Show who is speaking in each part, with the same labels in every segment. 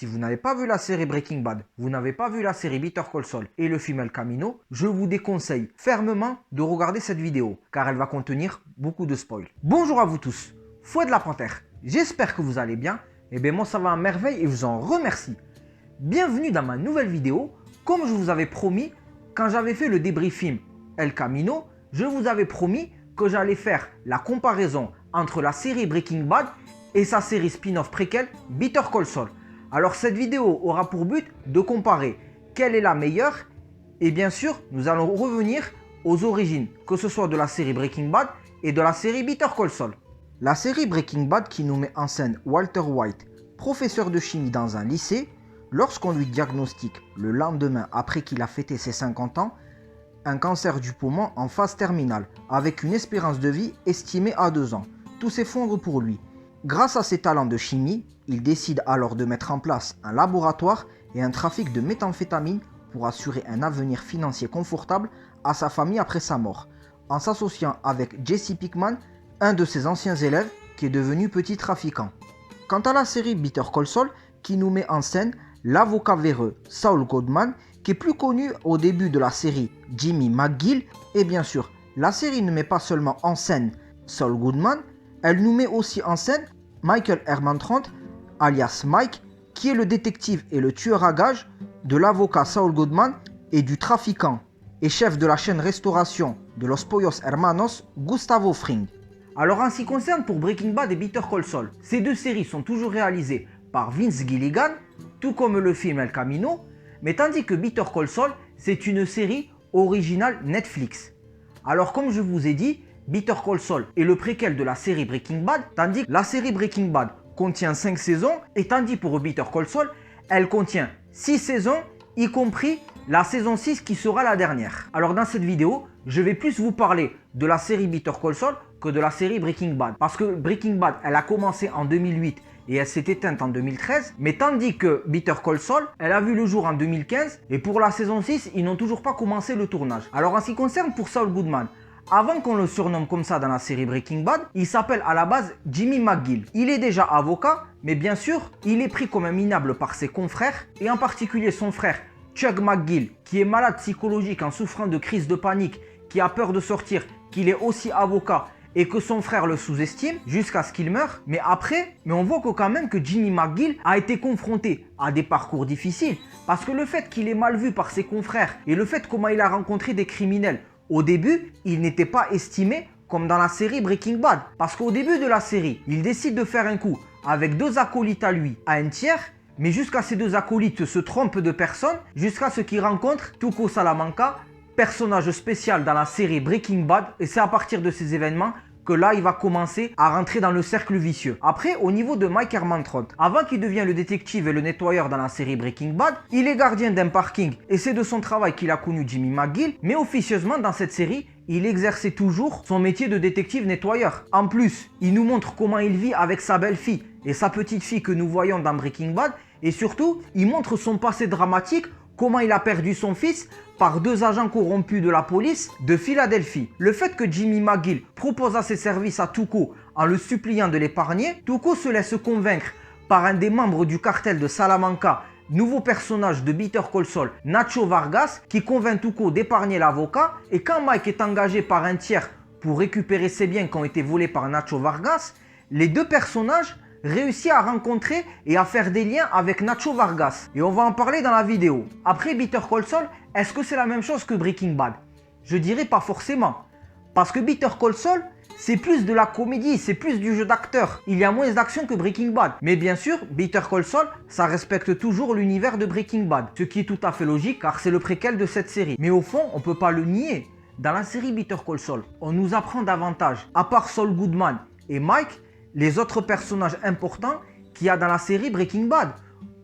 Speaker 1: si vous n'avez pas vu la série Breaking Bad, vous n'avez pas vu la série Better Call Saul et le film El Camino, je vous déconseille fermement de regarder cette vidéo, car elle va contenir beaucoup de spoils. Bonjour à vous tous, Fouet de la Panthère, j'espère que vous allez bien, et bien moi ça va à merveille et je vous en remercie. Bienvenue dans ma nouvelle vidéo, comme je vous avais promis, quand j'avais fait le débriefing El Camino, je vous avais promis que j'allais faire la comparaison entre la série Breaking Bad et sa série spin-off préquelle Better Call Saul. Alors cette vidéo aura pour but de comparer quelle est la meilleure et bien sûr nous allons revenir aux origines, que ce soit de la série Breaking Bad et de la série Better Call Saul. La série Breaking Bad qui nous met en scène Walter White, professeur de chimie dans un lycée, lorsqu'on lui diagnostique le lendemain après qu'il a fêté ses 50 ans, un cancer du poumon en phase terminale, avec une espérance de vie estimée à 2 ans. Tout s'effondre pour lui. Grâce à ses talents de chimie, il décide alors de mettre en place un laboratoire et un trafic de méthamphétamine pour assurer un avenir financier confortable à sa famille après sa mort, en s'associant avec Jesse Pinkman, un de ses anciens élèves qui est devenu petit trafiquant. Quant à la série Better Call Saul, qui nous met en scène l'avocat véreux Saul Goodman, qui est plus connu au début de la série Jimmy McGill, et bien sûr, la série ne met pas seulement en scène Saul Goodman, elle nous met aussi en scène Michael Hermantrand, alias Mike, qui est le détective et le tueur à gages de l'avocat Saul Goodman et du trafiquant et chef de la chaîne restauration de Los Pollos Hermanos, Gustavo Fring. Alors en ce qui concerne pour Breaking Bad et Better Call Saul, ces deux séries sont toujours réalisées par Vince Gilligan, tout comme le film El Camino, mais tandis que Better Call Saul, c'est une série originale Netflix. Alors comme je vous ai dit, Better Call Saul est le préquel de la série Breaking Bad, tandis que la série Breaking Bad contient 5 saisons, et tandis pour Better Call Saul, elle contient 6 saisons, y compris la saison 6 qui sera la dernière. Alors dans cette vidéo, je vais plus vous parler de la série Better Call Saul que de la série Breaking Bad. Parce que Breaking Bad, elle a commencé en 2008 et elle s'est éteinte en 2013. Mais tandis que Better Call Saul, elle a vu le jour en 2015 et pour la saison 6, ils n'ont toujours pas commencé le tournage. Alors en ce qui concerne pour Saul Goodman, avant qu'on le surnomme comme ça dans la série Breaking Bad, il s'appelle à la base Jimmy McGill. Il est déjà avocat, mais bien sûr, il est pris comme un minable par ses confrères, et en particulier son frère Chuck McGill, qui est malade psychologique en souffrant de crise de panique, qui a peur de sortir, qu'il est aussi avocat et que son frère le sous-estime jusqu'à ce qu'il meure. Mais on voit quand même que Jimmy McGill a été confronté à des parcours difficiles, parce que le fait qu'il est mal vu par ses confrères et le fait comment il a rencontré des criminels, au début, il n'était pas estimé comme dans la série Breaking Bad. Parce qu'au début de la série, il décide de faire un coup avec 2 acolytes à lui, à un tiers. Mais jusqu'à ces 2 acolytes se trompent de personne, jusqu'à ce qu'il rencontre Tuco Salamanca, personnage spécial dans la série Breaking Bad. Et c'est à partir de ces événements que là, il va commencer à rentrer dans le cercle vicieux. Après, au niveau de Mike Hermantrand, avant qu'il devienne le détective et le nettoyeur dans la série Breaking Bad, il est gardien d'un parking et c'est de son travail qu'il a connu Jimmy McGill. Mais officieusement, dans cette série, il exerçait toujours son métier de détective nettoyeur. En plus, il nous montre comment il vit avec sa belle-fille et sa petite-fille que nous voyons dans Breaking Bad. Et surtout, il montre son passé dramatique, comment il a perdu son fils par 2 agents corrompus de la police de Philadelphie. Le fait que Jimmy McGill proposa ses services à Tuco en le suppliant de l'épargner, Tuco se laisse convaincre par un des membres du cartel de Salamanca, nouveau personnage de Better Call Saul, Nacho Vargas, qui convainc Tuco d'épargner l'avocat. Et quand Mike est engagé par un tiers pour récupérer ses biens qui ont été volés par Nacho Vargas, les 2 personnages réussit à rencontrer et à faire des liens avec Nacho Vargas. Et on va en parler dans la vidéo. Après Better Call Saul, est-ce que c'est la même chose que Breaking Bad? Je dirais pas forcément. Parce que Better Call Saul, c'est plus de la comédie, c'est plus du jeu d'acteur. Il y a moins d'action que Breaking Bad. Mais bien sûr, Better Call Saul, ça respecte toujours l'univers de Breaking Bad. Ce qui est tout à fait logique car c'est le préquel de cette série. Mais au fond, on peut pas le nier. Dans la série Better Call Saul, on nous apprend davantage. À part Saul Goodman et Mike, les autres personnages importants qu'il y a dans la série Breaking Bad,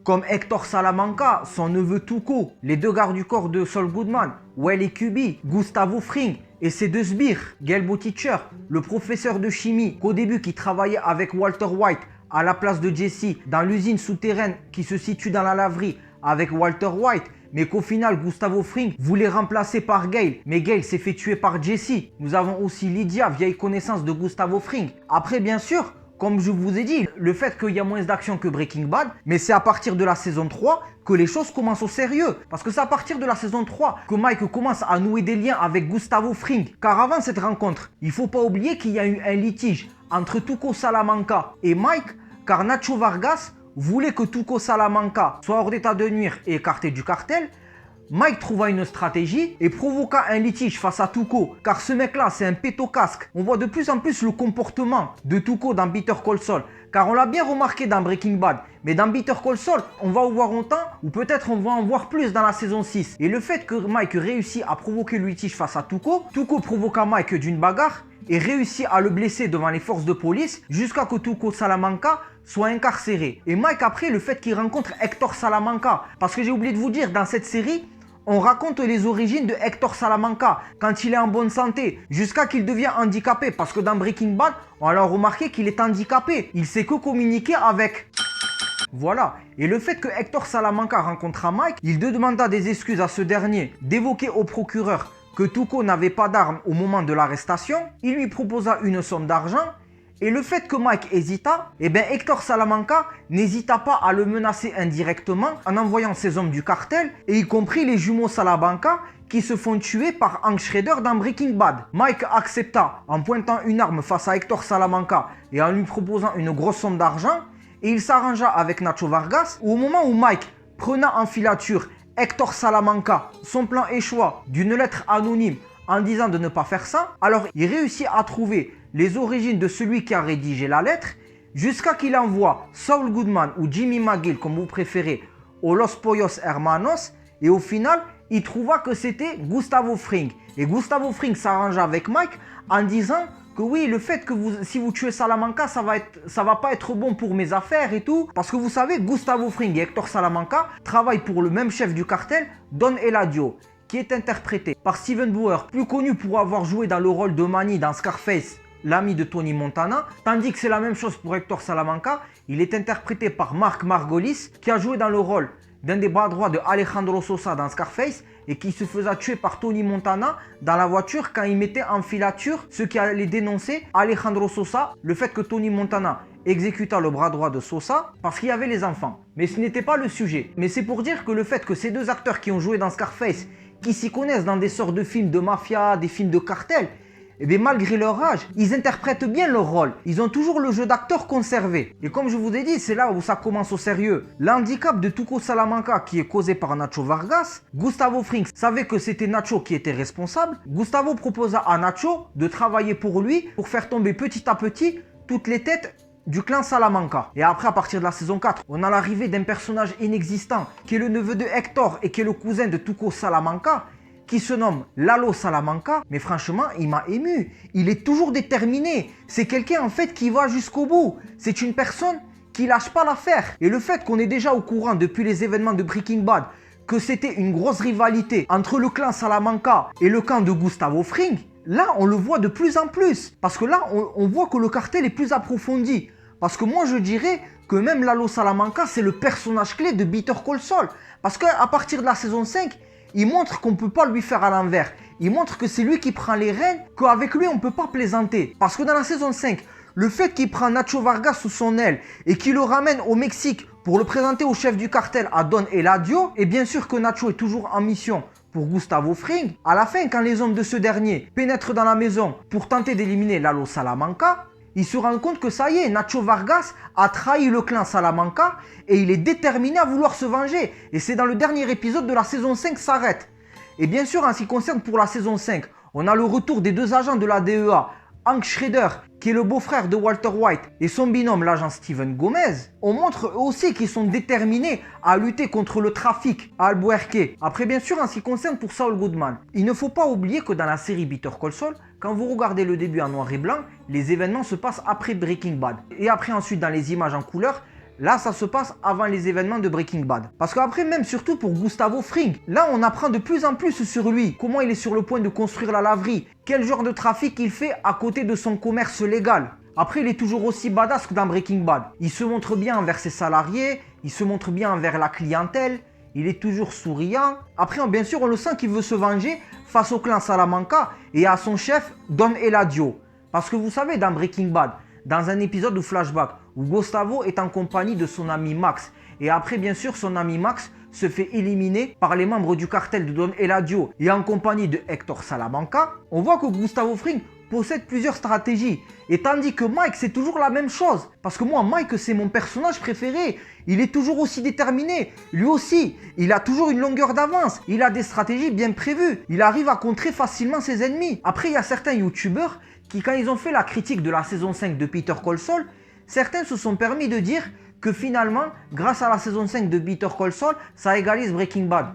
Speaker 1: comme Hector Salamanca, son neveu Tuco, les 2 gardes du corps de Saul Goodman, Wally Kubi, Gustavo Fring et ses 2 sbires, Gail Butticher, le professeur de chimie qu'au début qui travaillait avec Walter White à la place de Jesse dans l'usine souterraine qui se situe dans la laverie avec Walter White, mais qu'au final Gustavo Fring voulait remplacer par Gail, mais Gail s'est fait tuer par Jesse. Nous avons aussi Lydia, vieille connaissance de Gustavo Fring. Après bien sûr, comme je vous ai dit, le fait qu'il y a moins d'action que Breaking Bad, mais c'est à partir de la saison 3 que les choses commencent au sérieux. Parce que c'est à partir de la saison 3 que Mike commence à nouer des liens avec Gustavo Fring. Car avant cette rencontre, il ne faut pas oublier qu'il y a eu un litige entre Tuco Salamanca et Mike, car Nacho Vargas voulait que Tuco Salamanca soit hors d'état de nuire et écarté du cartel. Mike trouva une stratégie et provoqua un litige face à Tuco, car ce mec-là, c'est un pétocasque. On voit de plus en plus le comportement de Tuco dans Better Call Saul, car on l'a bien remarqué dans Breaking Bad. Mais dans Better Call Saul, on va en voir autant, ou peut-être on va en voir plus dans la saison 6. Et le fait que Mike réussit à provoquer le litige face à Tuco, Tuco provoqua Mike d'une bagarre et réussit à le blesser devant les forces de police jusqu'à que Tuco Salamanca soit incarcéré. Et Mike après, le fait qu'il rencontre Hector Salamanca, parce que j'ai oublié de vous dire, dans cette série, on raconte les origines de Hector Salamanca quand il est en bonne santé, jusqu'à qu'il devient handicapé. Parce que dans Breaking Bad, on a remarqué qu'il est handicapé. Il sait que communiquer avec. Voilà. Et le fait que Hector Salamanca rencontra Mike, il demanda des excuses à ce dernier, d'évoquer au procureur que Tuco n'avait pas d'armes au moment de l'arrestation. Il lui proposa une somme d'argent. Et le fait que Mike hésita, Hector Salamanca n'hésita pas à le menacer indirectement en envoyant ses hommes du cartel, et y compris les jumeaux Salamanca qui se font tuer par Hank Schrader dans Breaking Bad. Mike accepta en pointant une arme face à Hector Salamanca et en lui proposant une grosse somme d'argent, et il s'arrangea avec Nacho Vargas, où au moment où Mike prenait en filature Hector Salamanca, son plan échoua d'une lettre anonyme en disant de ne pas faire ça, alors il réussit à trouver les origines de celui qui a rédigé la lettre, jusqu'à qu'il envoie Saul Goodman ou Jimmy McGill, comme vous préférez, au Los Pollos Hermanos, et au final, il trouva que c'était Gustavo Fring. Et Gustavo Fring s'arrangea avec Mike en disant que oui, le fait que si vous tuez Salamanca, ça va pas être bon pour mes affaires et tout. Parce que vous savez, Gustavo Fring et Hector Salamanca travaillent pour le même chef du cartel, Don Eladio, qui est interprété par Steven Bauer, plus connu pour avoir joué dans le rôle de Manny dans Scarface, l'ami de Tony Montana, tandis que c'est la même chose pour Hector Salamanca. Il est interprété par Mark Margolis, qui a joué dans le rôle d'un des bras droits de Alejandro Sosa dans Scarface et qui se faisait tuer par Tony Montana dans la voiture quand il mettait en filature ceux qui allaient dénoncer Alejandro Sosa, le fait que Tony Montana exécuta le bras droit de Sosa parce qu'il y avait les enfants. Mais ce n'était pas le sujet. Mais c'est pour dire que le fait que ces deux acteurs qui ont joué dans Scarface, qui s'y connaissent dans des sortes de films de mafia, des films de cartel, malgré leur âge, ils interprètent bien leur rôle. Ils ont toujours le jeu d'acteur conservé. Et comme je vous ai dit, c'est là où ça commence au sérieux. L'handicap de Tuco Salamanca qui est causé par Nacho Vargas, Gustavo Fring savait que c'était Nacho qui était responsable. Gustavo proposa à Nacho de travailler pour lui pour faire tomber petit à petit toutes les têtes du clan Salamanca. Et après, à partir de la saison 4, on a l'arrivée d'un personnage inexistant qui est le neveu de Hector et qui est le cousin de Tuco Salamanca, qui se nomme Lalo Salamanca. Mais franchement, il m'a ému. Il est toujours déterminé. C'est quelqu'un en fait qui va jusqu'au bout. C'est une personne qui lâche pas l'affaire. Et le fait qu'on est déjà au courant depuis les événements de Breaking Bad que c'était une grosse rivalité entre le clan Salamanca et le clan de Gustavo Fring, là on le voit de plus en plus. Parce que là on voit que le cartel est plus approfondi. Parce que moi je dirais que même Lalo Salamanca c'est le personnage clé de Better Call Saul. Parce qu'à partir de la saison 5, il montre qu'on ne peut pas lui faire à l'envers. Il montre que c'est lui qui prend les rênes, qu'avec lui on ne peut pas plaisanter. Parce que dans la saison 5, le fait qu'il prend Nacho Vargas sous son aile et qu'il le ramène au Mexique pour le présenter au chef du cartel, à Don Eladio, et bien sûr que Nacho est toujours en mission pour Gustavo Fring, à la fin quand les hommes de ce dernier pénètrent dans la maison pour tenter d'éliminer Lalo Salamanca, il se rend compte que ça y est, Nacho Vargas a trahi le clan Salamanca et il est déterminé à vouloir se venger. Et c'est dans le dernier épisode de la saison 5 s'arrête. Et bien sûr, en ce qui concerne pour la saison 5, on a le retour des deux agents de la DEA, Hank Schrader, qui est le beau-frère de Walter White, et son binôme, l'agent Steven Gomez. On montre eux aussi qu'ils sont déterminés à lutter contre le trafic à Albuquerque. Après, bien sûr, en ce qui concerne pour Saul Goodman, il ne faut pas oublier que dans la série Better Call Saul, quand vous regardez le début en noir et blanc, les événements se passent après Breaking Bad. Et après ensuite dans les images en couleur, là ça se passe avant les événements de Breaking Bad. Parce qu'après même surtout pour Gustavo Fring, là on apprend de plus en plus sur lui. Comment il est sur le point de construire la laverie, quel genre de trafic il fait à côté de son commerce légal. Après il est toujours aussi badass que dans Breaking Bad. Il se montre bien envers ses salariés, il se montre bien envers la clientèle. Il est toujours souriant. Après, bien sûr, on le sent qu'il veut se venger face au clan Salamanca et à son chef, Don Eladio. Parce que vous savez, dans Breaking Bad, dans un épisode de flashback où Gustavo est en compagnie de son ami Max. Et après, bien sûr, son ami Max se fait éliminer par les membres du cartel de Don Eladio et en compagnie de Hector Salamanca. On voit que Gustavo Fring possède plusieurs stratégies. Et tandis que Mike, c'est toujours la même chose. Parce que moi, Mike, c'est mon personnage préféré. Il est toujours aussi déterminé. Lui aussi, il a toujours une longueur d'avance. Il a des stratégies bien prévues. Il arrive à contrer facilement ses ennemis. Après, il y a certains youtubeurs qui, quand ils ont fait la critique de la saison 5 de Better Call Saul, certains se sont permis de dire que finalement, grâce à la saison 5 de Better Call Saul, ça égalise Breaking Bad.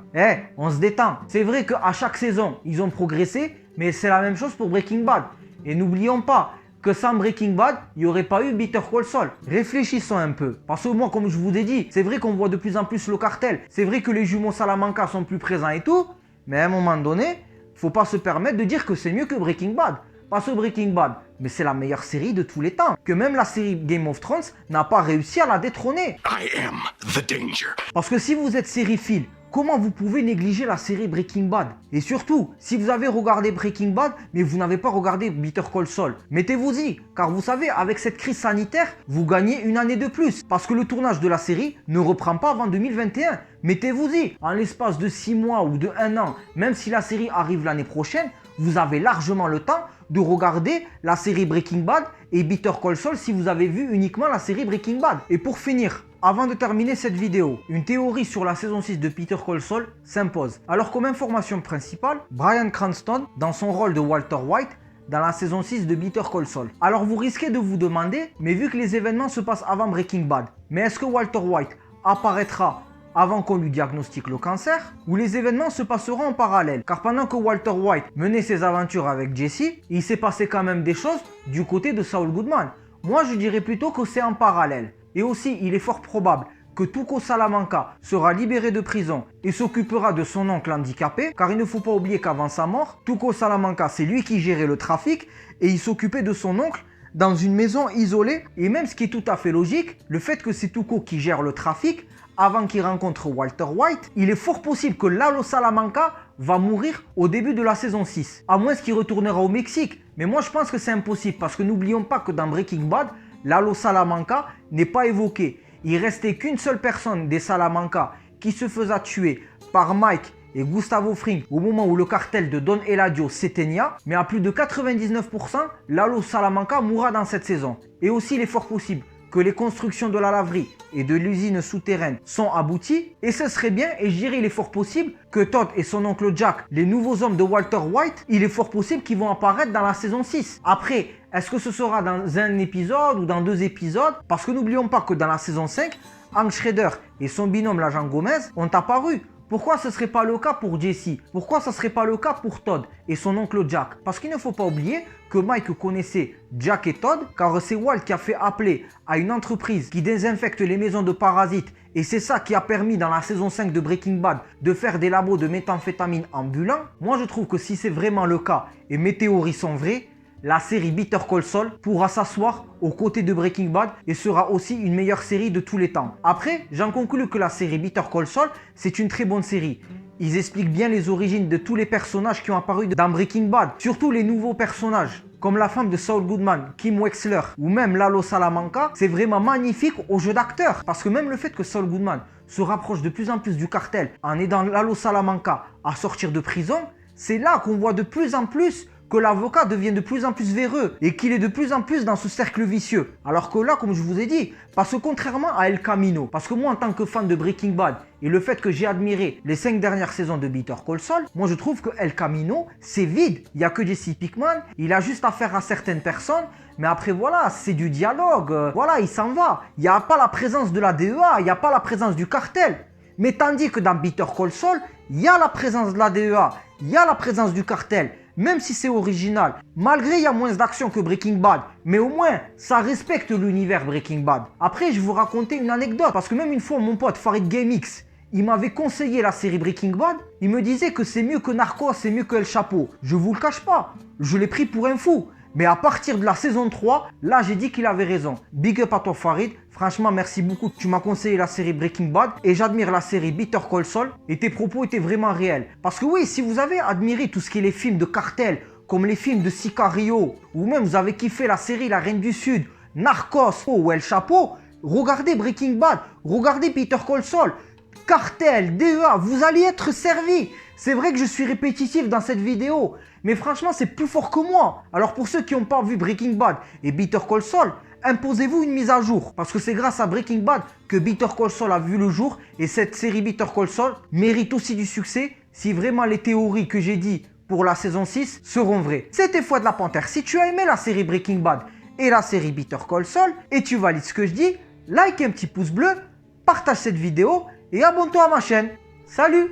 Speaker 1: On se détend. C'est vrai qu'à chaque saison, ils ont progressé, mais c'est la même chose pour Breaking Bad. Et n'oublions pas que sans Breaking Bad, il n'y aurait pas eu Better Call Saul. Réfléchissons un peu. Parce que moi, comme je vous ai dit, c'est vrai qu'on voit de plus en plus le cartel. C'est vrai que les jumeaux Salamanca sont plus présents et tout. Mais à un moment donné, faut pas se permettre de dire que c'est mieux que Breaking Bad. Parce que Breaking Bad, mais c'est la meilleure série de tous les temps. Que même la série Game of Thrones n'a pas réussi à la détrôner.
Speaker 2: I am the danger.
Speaker 1: Parce que si vous êtes sériephile, comment vous pouvez négliger la série Breaking Bad? Et surtout, si vous avez regardé Breaking Bad, mais vous n'avez pas regardé Better Call Saul, mettez-vous-y. Car vous savez, avec cette crise sanitaire, vous gagnez une année de plus. Parce que le tournage de la série ne reprend pas avant 2021. Mettez-vous-y. En l'espace de 6 mois ou de 1 an, même si la série arrive l'année prochaine, vous avez largement le temps de regarder la série Breaking Bad et Better Call Saul si vous avez vu uniquement la série Breaking Bad. Et pour finir, avant de terminer cette vidéo, une théorie sur la saison 6 de Better Call Saul s'impose. Alors comme information principale, Bryan Cranston, dans son rôle de Walter White, dans la saison 6 de Better Call Saul. Alors vous risquez de vous demander, mais vu que les événements se passent avant Breaking Bad, mais est-ce que Walter White apparaîtra avant qu'on lui diagnostique le cancer, ou les événements se passeront en parallèle? Car pendant que Walter White menait ses aventures avec Jesse, il s'est passé quand même des choses du côté de Saul Goodman. Moi je dirais plutôt que c'est en parallèle. Et aussi, il est fort probable que Tuco Salamanca sera libéré de prison et s'occupera de son oncle handicapé, car il ne faut pas oublier qu'avant sa mort, Tuco Salamanca, c'est lui qui gérait le trafic et il s'occupait de son oncle dans une maison isolée. Et même ce qui est tout à fait logique, le fait que c'est Tuco qui gère le trafic, avant qu'il rencontre Walter White, il est fort possible que Lalo Salamanca va mourir au début de la saison 6. À moins qu'il retournera au Mexique. Mais moi je pense que c'est impossible, parce que n'oublions pas que dans Breaking Bad, Lalo Salamanca n'est pas évoqué. Il restait qu'une seule personne des Salamanca qui se faisait tuer par Mike et Gustavo Fring au moment où le cartel de Don Eladio s'éteignait. Mais à plus de 99%, Lalo Salamanca mourra dans cette saison. Et aussi il est fort possible que les constructions de la laverie et de l'usine souterraine sont abouties. Et ce serait bien, et je dirais il est fort possible, que Todd et son oncle Jack, les nouveaux hommes de Walter White, il est fort possible qu'ils vont apparaître dans la saison 6. Après, est-ce que ce sera dans un épisode ou dans 2 épisodes? Parce que n'oublions pas que dans la saison 5, Hank Schrader et son binôme l'agent Gomez ont apparu. Pourquoi ce ne serait pas le cas pour Jesse? Pourquoi ce ne serait pas le cas pour Todd et son oncle Jack? Parce qu'il ne faut pas oublier que Mike connaissait Jack et Todd, car c'est Walt qui a fait appeler à une entreprise qui désinfecte les maisons de parasites. Et c'est ça qui a permis dans la saison 5 de Breaking Bad de faire des labos de méthamphétamine ambulants. Moi je trouve que si c'est vraiment le cas et mes théories sont vraies, la série Better Call Saul pourra s'asseoir aux côtés de Breaking Bad et sera aussi une meilleure série de tous les temps. Après, j'en conclus que la série Better Call Saul, c'est une très bonne série. Ils expliquent bien les origines de tous les personnages qui ont apparu dans Breaking Bad, surtout les nouveaux personnages, comme la femme de Saul Goodman, Kim Wexler, ou même Lalo Salamanca. C'est vraiment magnifique au jeu d'acteur, parce que même le fait que Saul Goodman se rapproche de plus en plus du cartel en aidant Lalo Salamanca à sortir de prison, c'est là qu'on voit de plus en plus que l'avocat devient de plus en plus véreux et qu'il est de plus en plus dans ce cercle vicieux. Alors que là, comme je vous ai dit, parce que contrairement à El Camino, parce que moi en tant que fan de Breaking Bad et le fait que j'ai admiré les 5 dernières saisons de Better Call Saul, moi je trouve que El Camino, c'est vide. Il n'y a que Jesse Pinkman, il a juste affaire à certaines personnes, mais après voilà, c'est du dialogue, voilà, il s'en va. Il n'y a pas la présence de la DEA, il n'y a pas la présence du cartel. Mais tandis que dans Better Call Saul, il y a la présence de la DEA, il y a la présence du cartel. Même si c'est original, malgré il y a moins d'action que Breaking Bad, mais au moins ça respecte l'univers Breaking Bad. Après je vais vous raconter une anecdote, parce que même une fois mon pote Farid GameX, il m'avait conseillé la série Breaking Bad, il me disait que c'est mieux que Narcos, c'est mieux que El Chapo. Je vous le cache pas, je l'ai pris pour un fou. Mais à partir de la saison 3, là j'ai dit qu'il avait raison. Big up à toi Farid, franchement merci beaucoup, tu m'as conseillé la série Breaking Bad et j'admire la série Better Call Saul et tes propos étaient vraiment réels. Parce que oui, si vous avez admiré tout ce qui est les films de cartel, comme les films de Sicario, ou même vous avez kiffé la série La Reine du Sud, Narcos ou El Chapo, regardez Breaking Bad, regardez Better Call Saul, Cartel, DEA, vous allez être servis. C'est vrai que je suis répétitif dans cette vidéo, mais franchement c'est plus fort que moi. Alors pour ceux qui n'ont pas vu Breaking Bad et Better Call Saul, imposez-vous une mise à jour. Parce que c'est grâce à Breaking Bad que Better Call Saul a vu le jour. Et cette série Better Call Saul mérite aussi du succès si vraiment les théories que j'ai dit pour la saison 6 seront vraies. C'était Fouad la Panthère. Si tu as aimé la série Breaking Bad et la série Better Call Saul et tu valides ce que je dis, like un petit pouce bleu, partage cette vidéo et abonne-toi à ma chaîne. Salut!